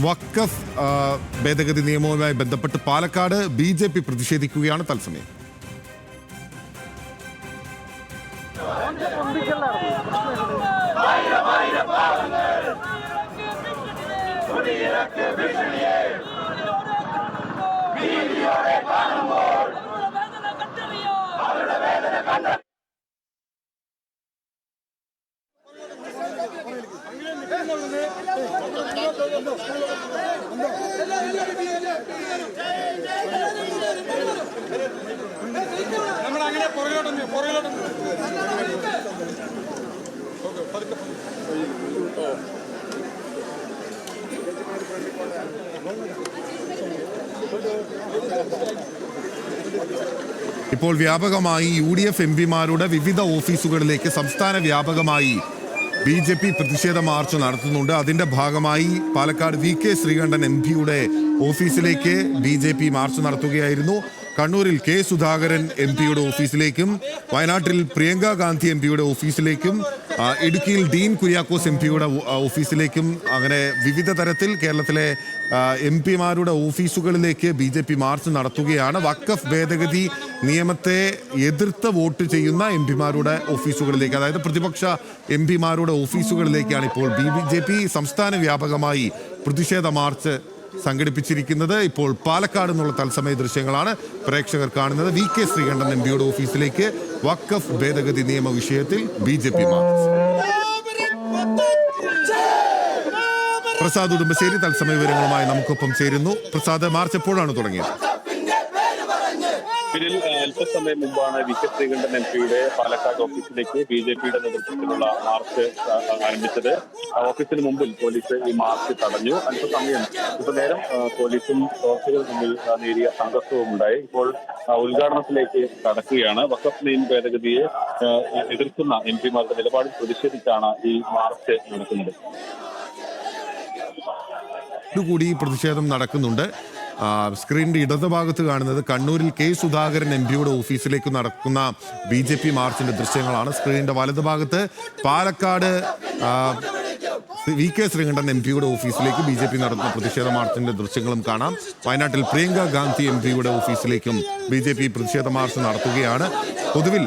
വഖഫ് ഭേദഗതി നിയമവുമായി ബന്ധപ്പെട്ട് പാലക്കാട് BJP പ്രതിഷേധിക്കുകയാണ് തത്സമയം. ഇപ്പോൾ വ്യാപകമായി UDF MPമാരുടെ വിവിധ ഓഫീസുകളിലേക്ക് സംസ്ഥാന വ്യാപകമായി BJP പ്രതിഷേധ മാർച്ച് നടത്തുന്നുണ്ട്. അതിന്റെ ഭാഗമായി പാലക്കാട് VK ശ്രീകണ്ഠൻ MPയുടെ ഓഫീസിലേക്ക് BJP മാർച്ച് നടത്തുകയായിരുന്നു. കണ്ണൂരിൽ K സുധാകരൻ MPയുടെ ഓഫീസിലേക്കും വയനാട്ടിൽ പ്രിയങ്ക ഗാന്ധി MPയുടെ ഓഫീസിലേക്കും ഇടുക്കിയിൽ ഡീൻ കുര്യാക്കോസ് MPയുടെ ഓഫീസിലേക്കും അങ്ങനെ വിവിധ തരത്തിൽ കേരളത്തിലെ MPമാരുടെ ഓഫീസുകളിലേക്ക് BJP മാർച്ച് നടത്തുകയാണ്. വഖഫ് ഭേദഗതി നിയമത്തെ എതിർത്ത് വോട്ട് ചെയ്യുന്ന MPമാരുടെ ഓഫീസുകളിലേക്ക്, അതായത് പ്രതിപക്ഷ MPമാരുടെ ഓഫീസുകളിലേക്കാണ് ഇപ്പോൾ BJP സംസ്ഥാന വ്യാപകമായി പ്രതിഷേധ മാർച്ച് സംഘടിപ്പിച്ചിരിക്കുന്നത്. ഇപ്പോൾ പാലക്കാട് നിന്നുള്ള തത്സമയ ദൃശ്യങ്ങളാണ് പ്രേക്ഷകർ കാണുന്നത്. VK ശ്രീകണ്ഠൻ MPയുടെ ഓഫീസിലേക്ക് വഖഫ് ഭേദഗതി നിയമ വിഷയത്തിൽ BJP മാർച്ച്. പ്രസാദ് ഉടുമ്പശ്ശേരി തത്സമയ വിവരങ്ങളുമായി നമുക്കൊപ്പം ചേരുന്നു. പ്രസാദ്, മാർച്ച് എപ്പോഴാണ് തുടങ്ങിയത്? അല്പസമയം മുമ്പാണ് VK ശ്രീകണ്ഠൻ MPയുടെ പാലക്കാട് ഓഫീസിലേക്ക് BJPയുടെ നേതൃത്വത്തിലുള്ള മാർച്ച് ആരംഭിച്ചത്. ഓഫീസിന് മുമ്പിൽ പോലീസ് ഈ മാർച്ച് തടഞ്ഞു. അല്പസമയം നേരം പോലീസും പ്രവർത്തകരും തമ്മിൽ നേരിയ സംഘർഷവും ഉണ്ടായി. ഇപ്പോൾ ഉദ്ഘാടനത്തിലേക്ക് കടക്കുകയാണ്. വഖഫ് നിയമ ഭേദഗതിയെ എതിർക്കുന്ന MPമാരുടെ നിലപാടിൽ പ്രതിഷേധിച്ചാണ് ഈ മാർച്ച് നടക്കുന്നത്. കൂടി പ്രതിഷേധം നടക്കുന്നുണ്ട്. സ്ക്രീനിന്റെ ഇടതുഭാഗത്ത് കാണുന്നത് കണ്ണൂരിൽ K സുധാകരൻ MPയുടെ ഓഫീസിലേക്ക് നടക്കുന്ന BJP മാർച്ചിന്റെ ദൃശ്യങ്ങളാണ്. സ്ക്രീനിന്റെ വലതുഭാഗത്ത് പാലക്കാട് VK ശ്രീകണ്ഠൻ MPയുടെ ഓഫീസിലേക്ക് BJP നടത്തുന്ന പ്രതിഷേധ മാർച്ചിന്റെ ദൃശ്യങ്ങളും കാണാം. വയനാട്ടിൽ പ്രിയങ്ക ഗാന്ധി MPയുടെ ഓഫീസിലേക്കും BJP പ്രതിഷേധ മാർച്ച് നടത്തുകയാണ്. പൊതുവിൽ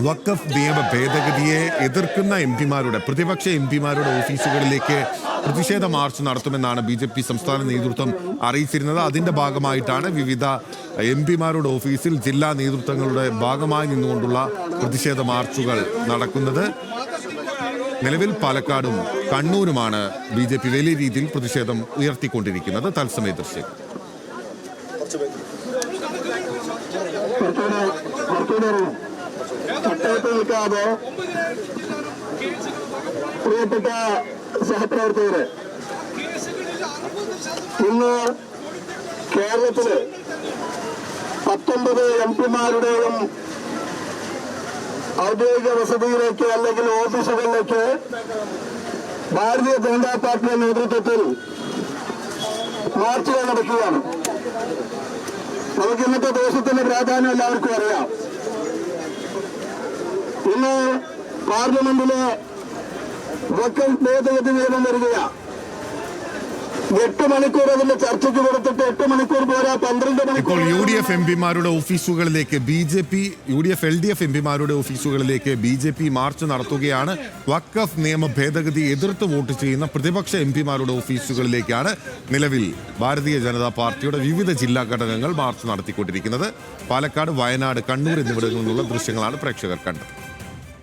വഖഫ് നിയമ ഭേദഗതിയെ എതിർക്കുന്ന MPമാരുടെ, പ്രതിപക്ഷ MPമാരുടെ ഓഫീസുകളിലേക്ക് പ്രതിഷേധ മാർച്ച് നടത്തുമെന്നാണ് BJP സംസ്ഥാന നേതൃത്വം അറിയിച്ചിരുന്നത്. അതിന്റെ ഭാഗമായിട്ടാണ് വിവിധ MPമാരുടെ ഓഫീസിൽ ജില്ലാ നേതൃത്വങ്ങളുടെ ഭാഗമായി നിന്നുകൊണ്ടുള്ള പ്രതിഷേധ മാർച്ചുകൾ നടക്കുന്നത്. നിലവിൽ പാലക്കാടും കണ്ണൂരുമാണ് BJP വലിയ രീതിയിൽ പ്രതിഷേധം ഉയർത്തിക്കൊണ്ടിരിക്കുന്നത്. തത്സമയ ദൃശ്യം. പ്രിയപ്പെട്ട സഹപ്രവർത്തകരെ, ഇന്ന് കേരളത്തില് 19 MPമാരുടെയും ഔദ്യോഗിക വസതിയിലേക്ക് അല്ലെങ്കിൽ ഓഫീസുകളിലേക്ക് ഭാരതീയ ജനതാ പാർട്ടിയുടെ നേതൃത്വത്തിൽ മാർച്ചുകൾ നടക്കുകയാണ്. നമുക്ക് ഇന്നത്തെ ദിവസത്തിന്റെ പ്രാധാന്യം എല്ലാവർക്കും അറിയാം. ഇന്ന് പാർലമെന്റിലെ വഖഫ് ഭേദഗതി നിയമം വരികയാണ്. 8 മണിക്കൂർ അതിന്റെ ചർച്ചയ്ക്ക് കൊടുത്തിട്ട് 8 മണിക്കൂർ പോരാ, 12 മണിക്കൂർ. ഇപ്പോൾ UDF MPമാരുടെ ഓഫീസുകളിലേക്ക് UDF LDF MPമാരുടെ ഓഫീസുകളിലേക്ക് BJP March നടത്തുകയാണ്. വഖഫ് നിയമ ഭേദഗതി എതിർത്ത് വോട്ട് ചെയ്യുന്ന പ്രതിപക്ഷ MPമാരുടെ ഓഫീസുകളിലേക്കാണ് നിലവിൽ ഭാരതീയ ജനതാ പാർട്ടിയുടെ വിവിധ ജില്ലാ ഘടകങ്ങൾ മാർച്ച് നടത്തിക്കൊണ്ടിരിക്കുന്നത്. പാലക്കാട്, വയനാട്, കണ്ണൂർ എന്നിവിടങ്ങളിൽ നിന്നുള്ള ദൃശ്യങ്ങളാണ് പ്രേക്ഷകർ കണ്ടത്.